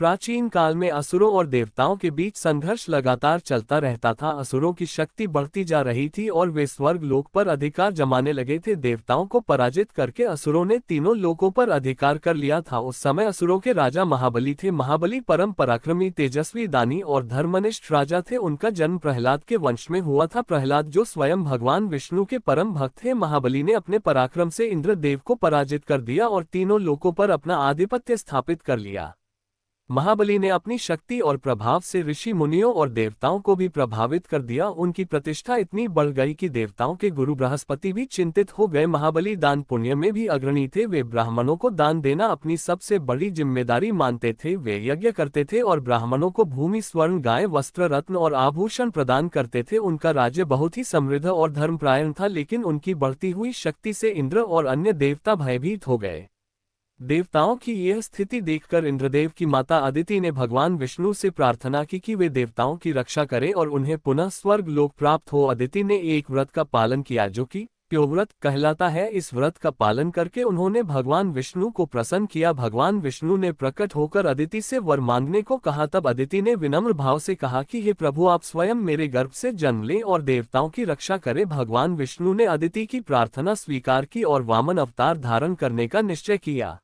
प्राचीन काल में असुरों और देवताओं के बीच संघर्ष लगातार चलता रहता था। असुरों की शक्ति बढ़ती जा रही थी और वे स्वर्ग लोक पर अधिकार जमाने लगे थे। देवताओं को पराजित करके असुरों ने तीनों लोकों पर अधिकार कर लिया था। उस समय असुरों के राजा महाबली थे। महाबली परम पराक्रमी, तेजस्वी, दानी और धर्मनिष्ठ राजा थे। उनका जन्म प्रहलाद के वंश में हुआ था। प्रहलाद जो स्वयं भगवान विष्णु के परम भक्त थे। महाबली ने अपने पराक्रम से इंद्रदेव को पराजित कर दिया और तीनों लोकों पर अपना आधिपत्य स्थापित कर लिया। महाबली ने अपनी शक्ति और प्रभाव से ऋषि मुनियों और देवताओं को भी प्रभावित कर दिया। उनकी प्रतिष्ठा इतनी बढ़ गई कि देवताओं के गुरु बृहस्पति भी चिंतित हो गए। महाबली दान पुण्य में भी अग्रणी थे। वे ब्राह्मणों को दान देना अपनी सबसे बड़ी जिम्मेदारी मानते थे। वे यज्ञ करते थे और ब्राह्मणों को भूमि, स्वर्ण, गाय, वस्त्र, रत्न और आभूषण प्रदान करते थे। उनका राज्य बहुत ही समृद्ध और धर्मपरायण था, लेकिन उनकी बढ़ती हुई शक्ति से इंद्र और अन्य देवता भयभीत हो गए। देवताओं की यह स्थिति देखकर इंद्रदेव की माता अदिति ने भगवान विष्णु से प्रार्थना की कि वे देवताओं की रक्षा करें और उन्हें पुनः स्वर्ग लोक प्राप्त हो। अदिति ने एक व्रत का पालन किया जो कि प्योव्रत कहलाता है। इस व्रत का पालन करके उन्होंने भगवान विष्णु को प्रसन्न किया। भगवान विष्णु ने प्रकट होकर अदिति से वर मांगने को कहा। तब अदिति ने विनम्र भाव से कहा कि हे प्रभु, आप स्वयं मेरे गर्भ से जन्म लें और देवताओं की रक्षा करें। भगवान विष्णु ने अदिति की प्रार्थना स्वीकार की और वामन अवतार धारण करने का निश्चय किया।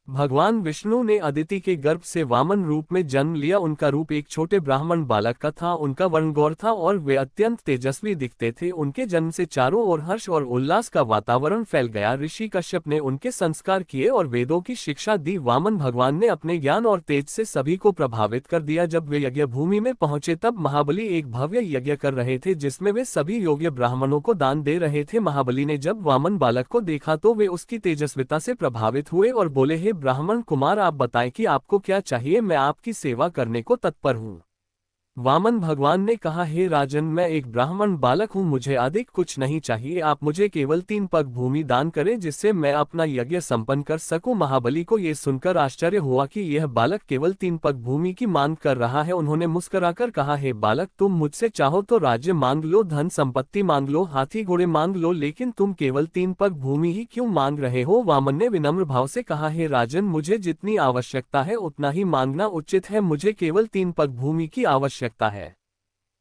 भगवान विष्णु ने अदिति के गर्भ से वामन रूप में जन्म लिया। उनका रूप एक छोटे ब्राह्मण बालक का था। उनका वर्ण गौर था और वे अत्यंत तेजस्वी दिखते थे। उनके जन्म से चारों ओर हर्ष और उल्लास का वातावरण फैल गया। ऋषि कश्यप ने उनके संस्कार किए और वेदों की शिक्षा दी। वामन भगवान ने अपने ज्ञान और तेज से सभी को प्रभावित कर दिया। जब वे यज्ञ भूमि में पहुंचे तब महाबली एक भव्य यज्ञ कर रहे थे जिसमें वे सभी योग्य ब्राह्मणों को दान दे रहे थे। महाबली ने जब वामन बालक को देखा तो वे उसकी तेजस्विता से प्रभावित हुए और बोले, हे ब्राह्मण कुमार, आप बताएं कि आपको क्या चाहिए, मैं आपकी सेवा करने को तत्पर हूँ। वामन भगवान ने कहा, हे राजन, मैं एक ब्राह्मण बालक हूँ, मुझे अधिक कुछ नहीं चाहिए। आप मुझे केवल 3 पग भूमि दान करें जिससे मैं अपना यज्ञ संपन्न कर सकूं। महाबली को यह सुनकर आश्चर्य हुआ कि यह बालक केवल 3 पग भूमि की मांग कर रहा है। उन्होंने मुस्कुराकर कहा, हे बालक, तुम मुझसे चाहो तो राज्य मांग लो, धन संपत्ति मांग लो, हाथी घोड़े मांग लो, लेकिन तुम केवल 3 पग भूमि ही क्यों मांग रहे हो? वामन ने विनम्र भाव से कहा, हे राजन, मुझे जितनी आवश्यकता है उतना ही मांगना उचित है। मुझे केवल 3 पग भूमि की आवश्यकता है।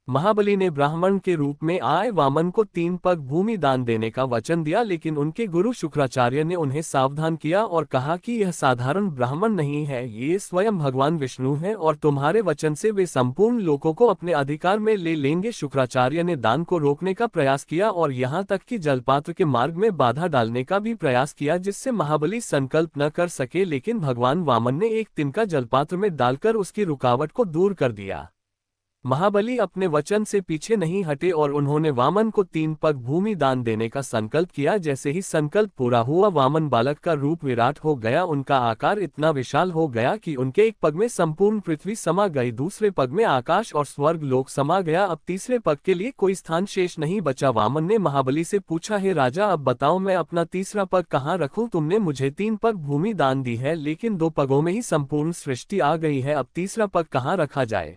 महाबली ने ब्राह्मण के रूप में आए वामन को 3 पग भूमि दान देने का वचन दिया, लेकिन उनके गुरु शुक्राचार्य ने उन्हें सावधान किया और कहा कि यह साधारण ब्राह्मण नहीं है, ये स्वयं भगवान विष्णु है और तुम्हारे वचन से वे संपूर्ण लोकों को अपने अधिकार में ले लेंगे। शुक्राचार्य ने दान को रोकने का प्रयास किया और यहाँ तक कि जलपात्र के मार्ग में बाधा डालने का भी प्रयास किया जिससे महाबली संकल्प न कर सके, लेकिन भगवान वामन ने एक तिनका जलपात्र में डालकर उसकी रुकावट को दूर कर दिया। महाबली अपने वचन से पीछे नहीं हटे और उन्होंने वामन को 3 पग भूमि दान देने का संकल्प किया। जैसे ही संकल्प पूरा हुआ, वामन बालक का रूप विराट हो गया। उनका आकार इतना विशाल हो गया कि उनके एक पग में संपूर्ण पृथ्वी समा गई, दूसरे पग में आकाश और स्वर्ग लोक समा गया। अब तीसरे पग के लिए कोई स्थान शेष नहीं बचा। वामन ने महाबली से पूछा, हे राजा, अब बताओ मैं अपना तीसरा पग कहाँ रखूं? तुमने मुझे 3 पग भूमि दान दी है, लेकिन 2 पगों में ही संपूर्ण सृष्टि आ गई है, अब तीसरा पग कहाँ रखा जाए?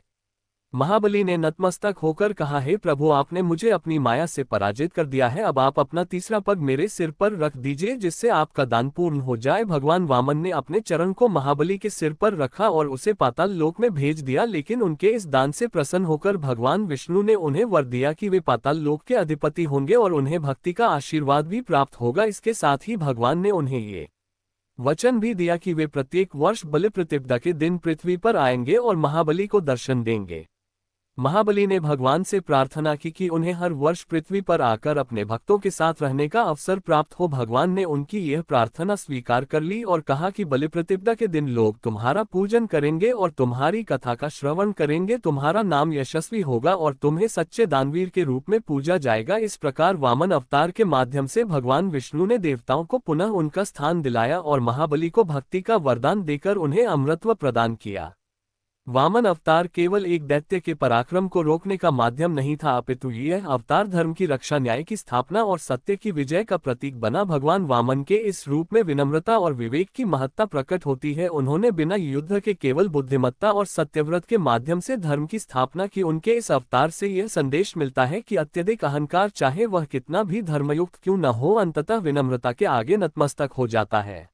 महाबली ने नतमस्तक होकर कहा, हे प्रभु, आपने मुझे अपनी माया से पराजित कर दिया है, अब आप अपना तीसरा पग मेरे सिर पर रख दीजिए जिससे आपका दान पूर्ण हो जाए। भगवान वामन ने अपने चरण को महाबली के सिर पर रखा और उसे पाताल लोक में भेज दिया, लेकिन उनके इस दान से प्रसन्न होकर भगवान विष्णु ने उन्हें वर दिया कि वे पाताल लोक के अधिपति होंगे और उन्हें भक्ति का आशीर्वाद भी प्राप्त होगा। इसके साथ ही भगवान ने उन्हें ये वचन भी दिया कि वे प्रत्येक वर्ष बलि प्रतिपदा के दिन पृथ्वी पर आएंगे और महाबली को दर्शन देंगे। महाबली ने भगवान से प्रार्थना की कि उन्हें हर वर्ष पृथ्वी पर आकर अपने भक्तों के साथ रहने का अवसर प्राप्त हो। भगवान ने उनकी यह प्रार्थना स्वीकार कर ली और कहा कि बलि प्रतिपदा के दिन लोग तुम्हारा पूजन करेंगे और तुम्हारी कथा का श्रवण करेंगे, तुम्हारा नाम यशस्वी होगा और तुम्हें सच्चे दानवीर के रूप में पूजा जाएगा। इस प्रकार वामन अवतार के माध्यम से भगवान विष्णु ने देवताओं को पुनः उनका स्थान दिलाया और महाबली को भक्ति का वरदान देकर उन्हें अमरत्व प्रदान किया। वामन अवतार केवल एक दैत्य के पराक्रम को रोकने का माध्यम नहीं था, अपितु यह अवतार धर्म की रक्षा, न्याय की स्थापना और सत्य की विजय का प्रतीक बना। भगवान वामन के इस रूप में विनम्रता और विवेक की महत्ता प्रकट होती है। उन्होंने बिना युद्ध के केवल बुद्धिमत्ता और सत्यव्रत के माध्यम से धर्म की स्थापना की। उनके इस अवतार से यह संदेश मिलता है कि अत्यधिक अहंकार, चाहे वह कितना भी धर्मयुक्त क्यों न हो, अंततः विनम्रता के आगे नतमस्तक हो जाता है।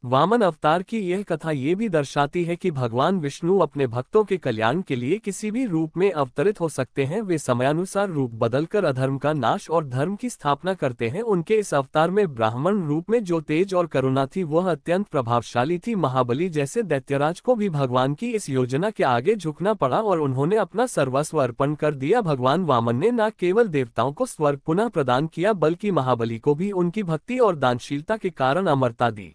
वामन अवतार की यह कथा ये भी दर्शाती है कि भगवान विष्णु अपने भक्तों के कल्याण के लिए किसी भी रूप में अवतरित हो सकते हैं। वे समयानुसार रूप बदलकर अधर्म का नाश और धर्म की स्थापना करते हैं। उनके इस अवतार में ब्राह्मण रूप में जो तेज और करुणा थी वह अत्यंत प्रभावशाली थी। महाबली जैसे दैत्यराज को भी भगवान की इस योजना के आगे झुकना पड़ा और उन्होंने अपना सर्वस्व अर्पण कर दिया। भगवान वामन ने न केवल देवताओं को स्वर्ग पुनः प्रदान किया बल्कि महाबली को भी उनकी भक्ति और दानशीलता के कारण अमरता दी।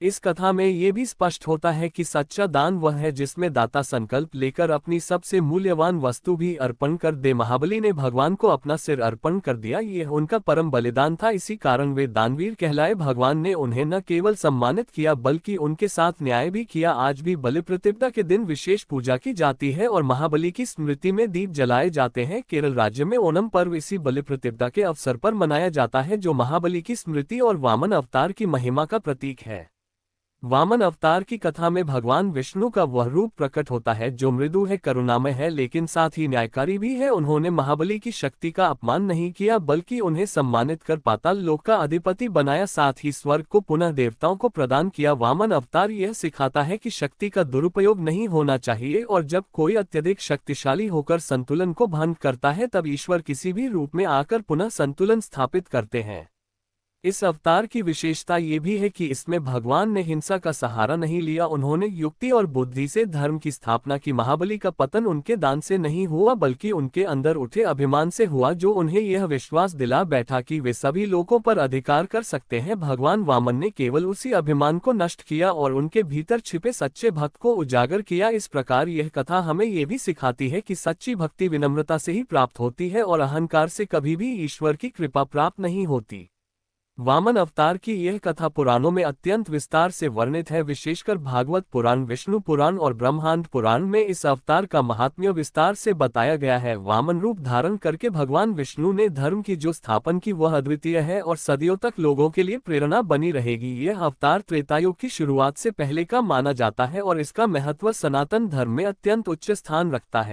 इस कथा में ये भी स्पष्ट होता है कि सच्चा दान वह है जिसमें दाता संकल्प लेकर अपनी सबसे मूल्यवान वस्तु भी अर्पण कर दे। महाबली ने भगवान को अपना सिर अर्पण कर दिया, यह उनका परम बलिदान था। इसी कारण वे दानवीर कहलाए। भगवान ने उन्हें न केवल सम्मानित किया बल्कि उनके साथ न्याय भी किया। आज भी बलि प्रतिपदा के दिन विशेष पूजा की जाती है और महाबली की स्मृति में दीप जलाए जाते हैं। केरल राज्य में ओणम पर्व इसी बलि प्रतिपदा के अवसर पर मनाया जाता है, जो महाबली की स्मृति और वामन अवतार की महिमा का प्रतीक है। वामन अवतार की कथा में भगवान विष्णु का वह रूप प्रकट होता है जो मृदु है, करुणामय है, लेकिन साथ ही न्यायकारी भी है। उन्होंने महाबली की शक्ति का अपमान नहीं किया बल्कि उन्हें सम्मानित कर पाताल लोक का अधिपति बनाया, साथ ही स्वर्ग को पुनः देवताओं को प्रदान किया। वामन अवतार यह सिखाता है कि शक्ति का दुरुपयोग नहीं होना चाहिए और जब कोई अत्यधिक शक्तिशाली होकर संतुलन को भंग करता है तब ईश्वर किसी भी रूप में आकर पुनः संतुलन स्थापित करते हैं। इस अवतार की विशेषता ये भी है कि इसमें भगवान ने हिंसा का सहारा नहीं लिया, उन्होंने युक्ति और बुद्धि से धर्म की स्थापना की। महाबली का पतन उनके दान से नहीं हुआ बल्कि उनके अंदर उठे अभिमान से हुआ, जो उन्हें यह विश्वास दिला बैठा कि वे सभी लोगों पर अधिकार कर सकते हैं। भगवान वामन ने केवल उसी अभिमान को नष्ट किया और उनके भीतर छिपे सच्चे भक्त को उजागर किया। इस प्रकार यह कथा हमें ये भी सिखाती है कि सच्ची भक्ति विनम्रता से ही प्राप्त होती है और अहंकार से कभी भी ईश्वर की कृपा प्राप्त नहीं होती। वामन अवतार की यह कथा पुराणों में अत्यंत विस्तार से वर्णित है, विशेषकर भागवत पुराण, विष्णु पुराण और ब्रह्मांड पुराण में इस अवतार का महात्म्य विस्तार से बताया गया है। वामन रूप धारण करके भगवान विष्णु ने धर्म की जो स्थापन की वह अद्वितीय है और सदियों तक लोगों के लिए प्रेरणा बनी रहेगी। यह अवतार त्रेतायुग की शुरुआत से पहले का माना जाता है और इसका महत्व सनातन धर्म में अत्यंत उच्च स्थान रखता है।